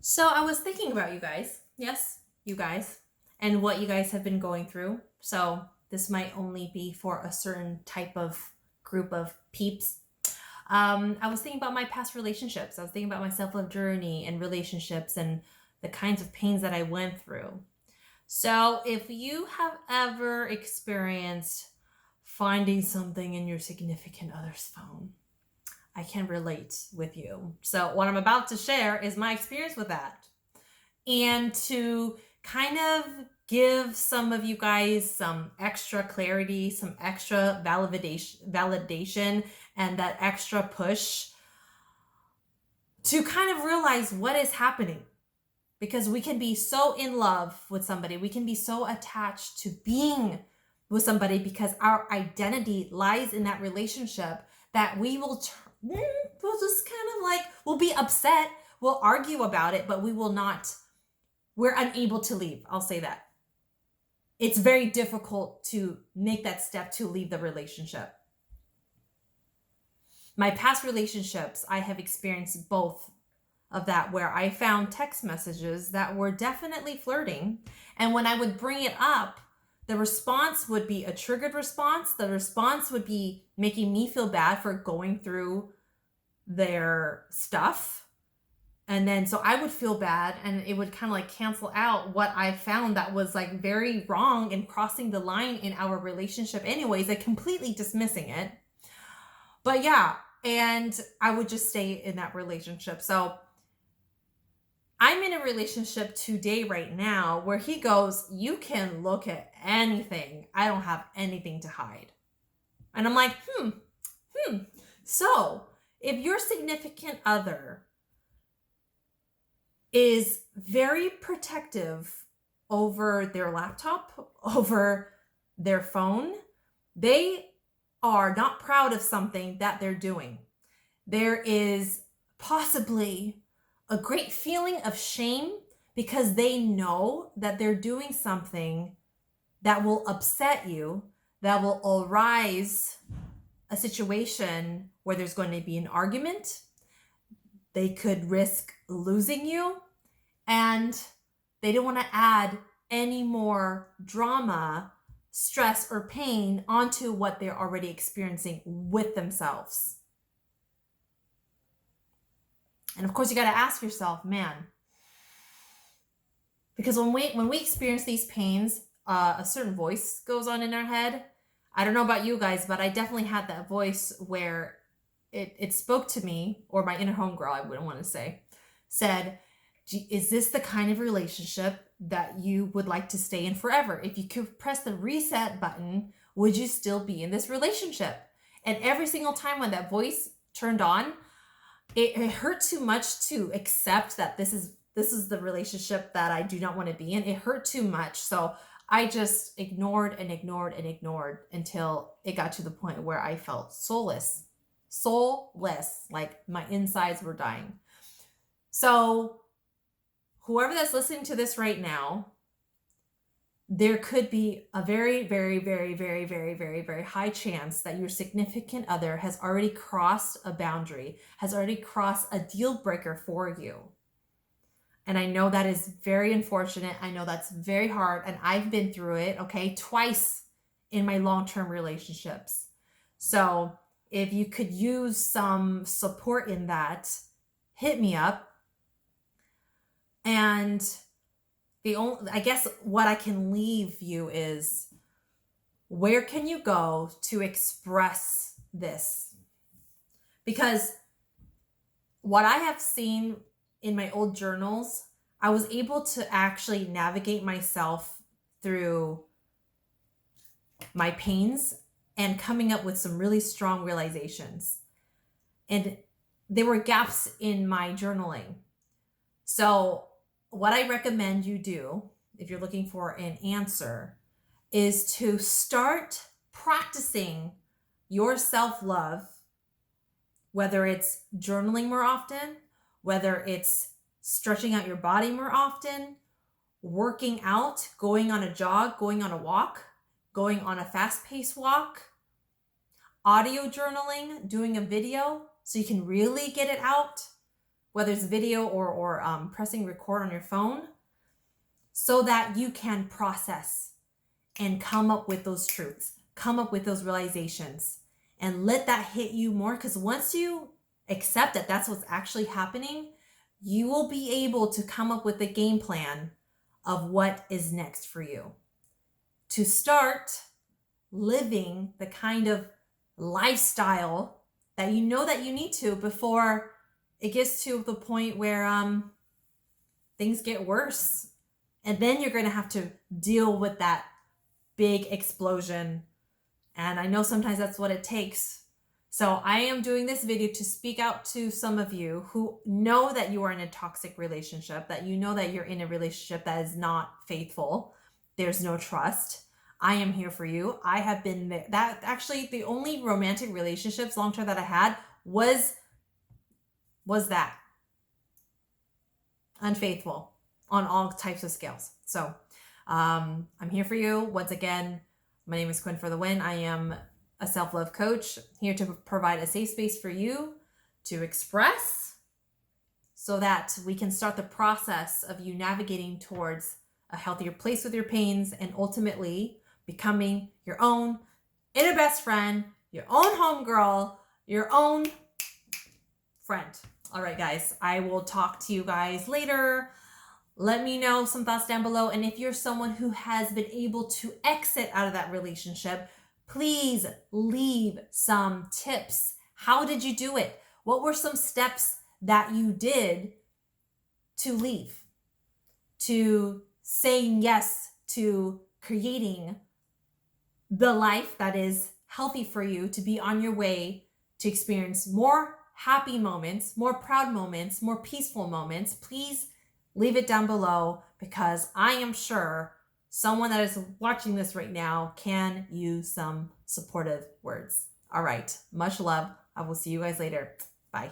So I was thinking about you guys. Yes, you guys. And what you guys have been going through. So this might only be for a certain type of group of peeps. I was thinking about my past relationships. I was thinking about my self love journey and relationships and the kinds of pains that I went through. So if you have ever experienced finding something in your significant other's phone, I can relate with you. So, what I'm about to share is my experience with that. And to kind of give some of you guys some extra clarity, some extra validation, and that extra push to kind of realize what is happening. Because we can be so in love with somebody, we can be so attached to being with somebody because our identity lies in that relationship that we'll just kind of like, we'll be upset, we'll argue about it, but we're unable to leave. I'll say that. It's very difficult to make that step to leave the relationship. My past relationships, I have experienced both of that, where I found text messages that were definitely flirting. And when I would bring it up, the response would be a triggered response. The response would be making me feel bad for going through their stuff. And then so I would feel bad, and it would kind of like cancel out what I found that was like very wrong and crossing the line in our relationship anyways, like completely dismissing it. But yeah, and I would just stay in that relationship. So I'm in a relationship today right now where he goes, you can look at anything. I don't have anything to hide. And I'm like, So if your significant other is very protective over their laptop, over their phone, they are not proud of something that they're doing. There is possibly a great feeling of shame because they know that they're doing something that will upset you, that will arise a situation where there's going to be an argument. They could risk losing you, and they don't want to add any more drama, stress, or pain onto what they're already experiencing with themselves. And of course, you got to ask yourself, man, because when we experience these pains, a certain voice goes on in our head. I don't know about you guys, but I definitely had that voice where it spoke to me, or my inner homegirl, I wouldn't want to say, said, is this the kind of relationship that you would like to stay in forever? If you could press the reset button, would you still be in this relationship? And every single time when that voice turned on, it hurt too much to accept that this is the relationship that I do not want to be in. It hurt too much. So I just ignored and ignored and ignored until it got to the point where I felt soulless, like my insides were dying. So whoever that's listening to this right now, there could be a very, very, very, very, very, very, very high chance that your significant other has already crossed a boundary, has already crossed a deal breaker for you. And I know that is very unfortunate. I know that's very hard. And I've been through it, okay, twice in my long-term relationships. So if you could use some support in that, hit me up. And I guess what I can leave you is, where can you go to express this? Because what I have seen in my old journals, I was able to actually navigate myself through my pains and coming up with some really strong realizations. And there were gaps in my journaling. So what I recommend you do, if you're looking for an answer, is to start practicing your self-love, whether it's journaling more often, whether it's stretching out your body more often, working out, going on a jog, going on a walk, going on a fast-paced walk, audio journaling, doing a video so you can really get it out, whether it's video or pressing record on your phone, so that you can process and come up with those truths, come up with those realizations, and let that hit you more. Because once you accept that that's what's actually happening, you will be able to come up with a game plan of what is next for you to start living the kind of lifestyle that you know that you need to before it gets to the point where things get worse. And then you're going to have to deal with that big explosion. And I know sometimes that's what it takes. So I am doing this video to speak out to some of you who know that you are in a toxic relationship, that you know that you're in a relationship that is not faithful. There's no trust. I am here for you. I have been there. That actually, the only romantic relationships long-term that I had was that unfaithful on all types of scales. So I'm here for you. Once again, my name is Quynhforthewin. I am a self-love coach here to provide a safe space for you to express so that we can start the process of you navigating towards a healthier place with your pains and ultimately becoming your own inner best friend, your own homegirl, your own friend. All right, guys, I will talk to you guys later. Let me know some thoughts down below. And if you're someone who has been able to exit out of that relationship, please leave some tips. How did you do it? What were some steps that you did to leave? To saying yes to creating the life that is healthy for you to be on your way to experience more happy moments, more proud moments, more peaceful moments. Please leave it down below, because I am sure someone that is watching this right now can use some supportive words. All right. Much love. I will see you guys later. Bye.